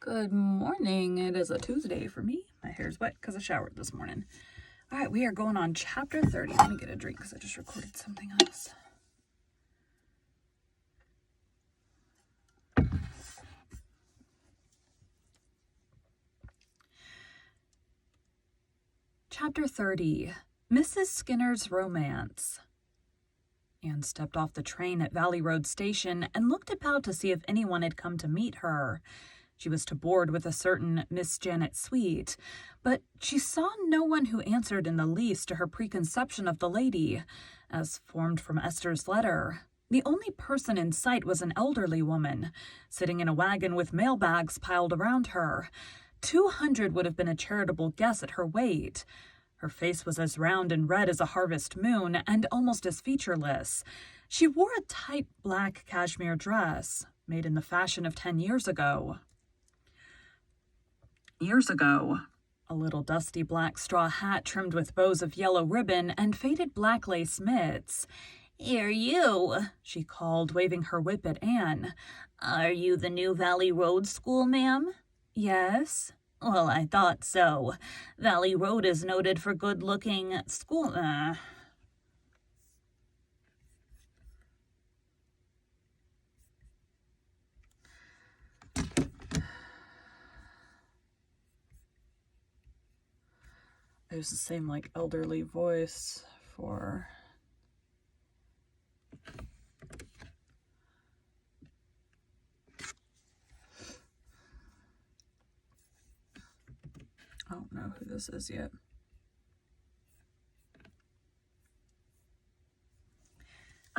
Good morning. It is a Tuesday for me. My hair's wet because I showered this morning. All right, we are going on chapter 30. Let me get a drink because I just recorded something else. Chapter 30, Mrs. Skinner's Romance. Anne stepped off the train at Valley Road Station and looked about to see if anyone had come to meet her. She was to board with a certain Miss Janet Sweet, but she saw no one who answered in the least to her preconception of the lady, as formed from Esther's letter. The only person in sight was an elderly woman, sitting in a wagon with mail bags piled around her. 200 would have been a charitable guess at her weight. Her face was as round and red as a harvest moon, and almost as featureless. She wore a tight black cashmere dress, made in the fashion of 10 years ago. A little dusty black straw hat trimmed with bows of yellow ribbon and faded black lace mitts. "Here you," she called, waving her whip at Anne. "Are you the new Valley Road school, ma'am?" "Yes." "Well, I thought so. Valley Road is noted for good-looking school..." It was the same, elderly voice for... I don't know who this is yet.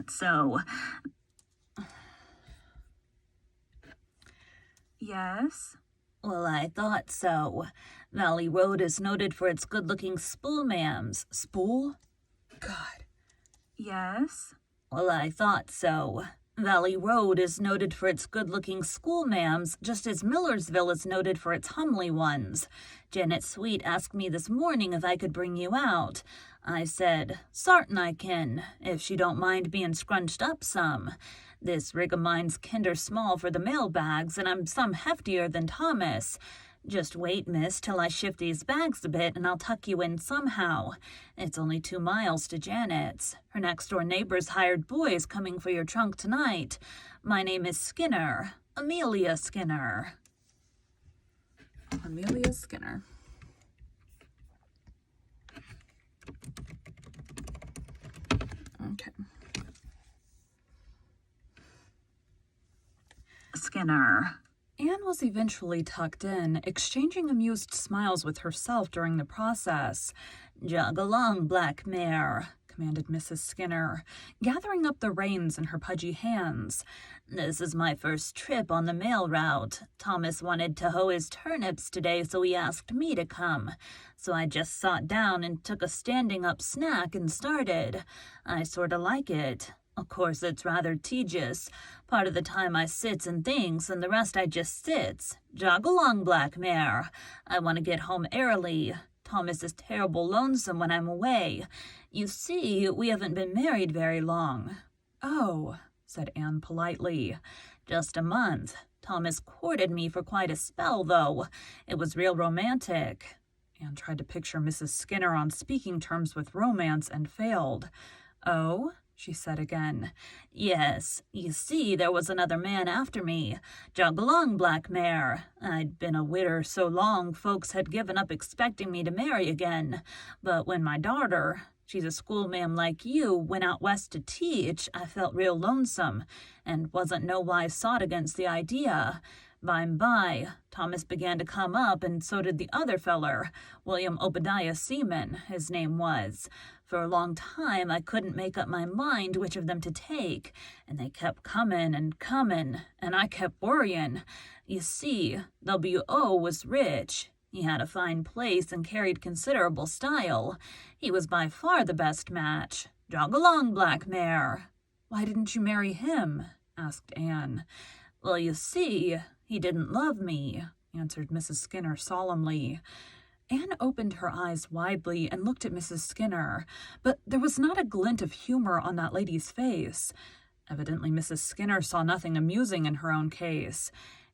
"So..." "Yes?" "Well, I thought so. Valley Road is noted for its good-looking spool ma'ams." "Spool?" God. "Yes?" "Well, I thought so. Valley Road is noted for its good-looking schoolma'ams, just as Millersville is noted for its humly ones. Janet Sweet asked me this morning if I could bring you out. I said, sartin I can, if she don't mind being scrunched up some. This rig of mine's kinder small for the mail bags, and I'm some heftier than Thomas. Just wait, miss, till I shift these bags a bit, and I'll tuck you in somehow. It's only 2 miles to Janet's. Her next-door neighbor's hired boys coming for your trunk tonight. My name is Skinner. Amelia Skinner." Amelia Skinner. Okay. "Skinner." Anne was eventually tucked in, exchanging amused smiles with herself during the process. "Jugalong, black mare," commanded Mrs. Skinner, gathering up the reins in her pudgy hands. "This is my first trip on the mail route. Thomas wanted to hoe his turnips today, so he asked me to come. So I just sat down and took a standing-up snack and started. I sorta like it. Of course, it's rather tedious. Part of the time I sits and thinks, and the rest I just sits. Jog along, black mare. I want to get home early. Thomas is terrible lonesome when I'm away. You see, we haven't been married very long." "Oh," said Anne politely. "Just a month. Thomas courted me for quite a spell, though. It was real romantic." Anne tried to picture Mrs. Skinner on speaking terms with romance and failed. "Oh?" she said again. "Yes, you see, there was another man after me. Jog along, black mare. I'd been a widder so long folks had given up expecting me to marry again. But when my daughter, she's a schoolma'am like you, went out west to teach, I felt real lonesome, and wasn't nowise sot against the idea. By'm by, Thomas began to come up, and so did the other feller, William Obadiah Seaman, his name was. For a long time I couldn't make up my mind which of them to take, and they kept comin' and comin', and I kept worryin'. You see, W.O. was rich. He had a fine place and carried considerable style. He was by far the best match. Jog along, black mare." "Why didn't you marry him?" asked Anne. "Well, you see, he didn't love me," answered Mrs. Skinner solemnly. Anne opened her eyes widely and looked at Mrs. Skinner, but there was not a glint of humor on that lady's face. Evidently Mrs. Skinner saw nothing amusing in her own case.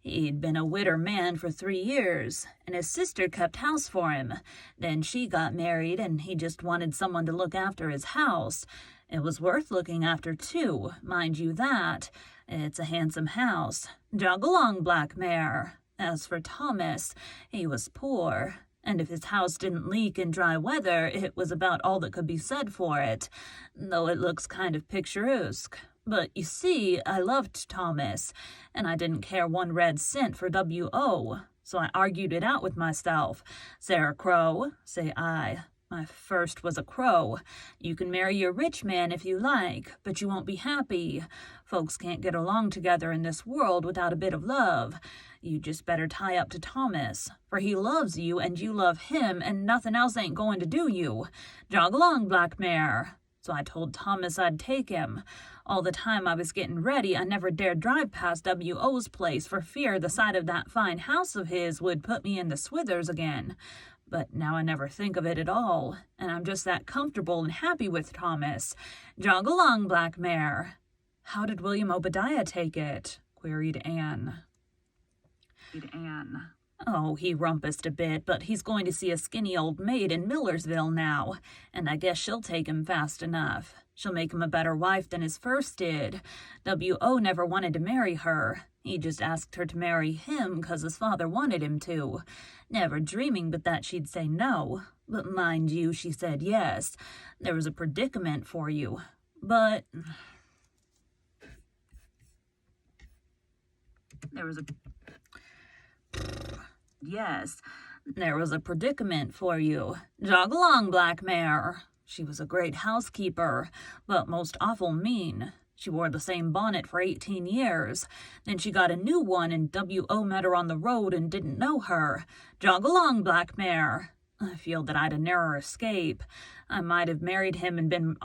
He'd been a widder man for 3 years, and his sister kept house for him. Then she got married, and he just wanted someone to look after his house. It was worth looking after, too, mind you that. It's a handsome house. Jog along, Black Mare. As for Thomas, he was poor, and if his house didn't leak in dry weather, it was about all that could be said for it, though it looks kind of picturesque. But you see, I loved Thomas, and I didn't care 1 red cent for W.O., so I argued it out with myself. Sarah Crow, say I. My first was a crow. You can marry a rich man if you like, but you won't be happy. Folks can't get along together in this world without a bit of love. You just better tie up to Thomas, for he loves you and you love him, and nothing else ain't going to do you. Jog along, Black Mare. So I told Thomas I'd take him. All the time I was getting ready, I never dared drive past W.O.'s place for fear the sight of that fine house of his would put me in the swithers again. But now I never think of it at all, and I'm just that comfortable and happy with Thomas. Jog along, Black Mare. How did William Obadiah take it? Queried Anne. Oh, he rumpused a bit, but he's going to see a skinny old maid in Millersville now, and I guess she'll take him fast enough. She'll make him a better wife than his first did. W.O. never wanted to marry her. He just asked her to marry him 'cause his father wanted him to, never dreaming but that she'd say no. But mind you, she said yes. There was a predicament for you. But there was a predicament for you. Jog along, Black Mare. She was a great housekeeper, but most awful mean. She wore the same bonnet for 18 years. Then she got a new one, and W.O. met her on the road and didn't know her. Jog along, Black Mare. I feel that I'd a narrower escape. I might have married him and been...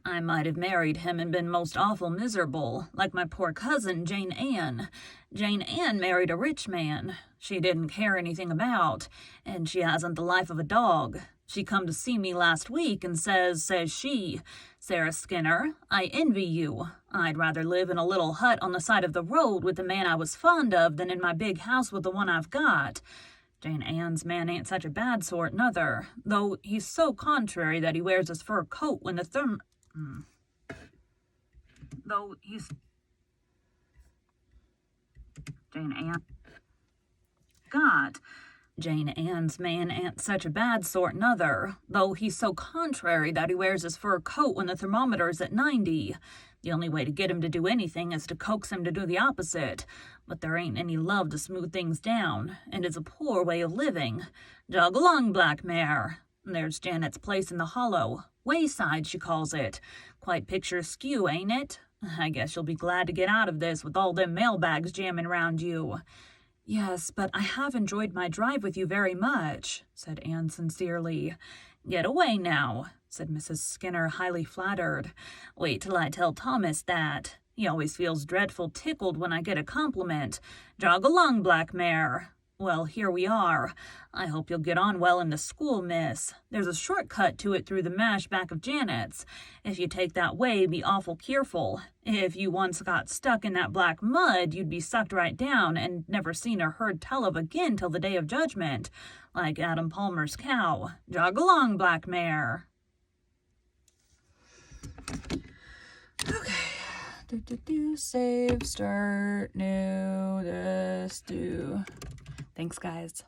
I might have married him and been most awful miserable, like my poor cousin, Jane Ann. Jane Ann married a rich man she didn't care anything about, and she hasn't the life of a dog. She come to see me last week and says she, Sarah Skinner, I envy you. I'd rather live in a little hut on the side of the road with the man I was fond of than in my big house with the one I've got. Jane Ann's man ain't such a bad sort, nother, though he's so contrary that he wears his fur coat when the Jane Ann's man ain't such a bad sort, nother, though he's so contrary that he wears his fur coat when the thermometer's at 90. The only way to get him to do anything is to coax him to do the opposite, but there ain't any love to smooth things down, and it's a poor way of living. Jog along, Black Mare. There's Janet's place in the hollow. Wayside, she calls it. Quite picturesque, ain't it? I guess you'll be glad to get out of this with all them mailbags jamming round you. Yes, but I have enjoyed my drive with you very much, said Anne sincerely. Get away now, said Mrs. Skinner, highly flattered. Wait till I tell Thomas that. He always feels dreadful tickled when I get a compliment. Jog along, Black Mare. Well, here we are. I hope you'll get on well in the school, miss. There's a short-cut to it through the mash back of Janet's. If you take that way, be awful keerful. If you once got stuck in that black mud, you'd be sucked right down and never seen or heard tell of again till the day of judgment, like Adam Palmer's cow. Jog along, Black Mare. Okay. Save, start, new, this, do. Thanks, guys.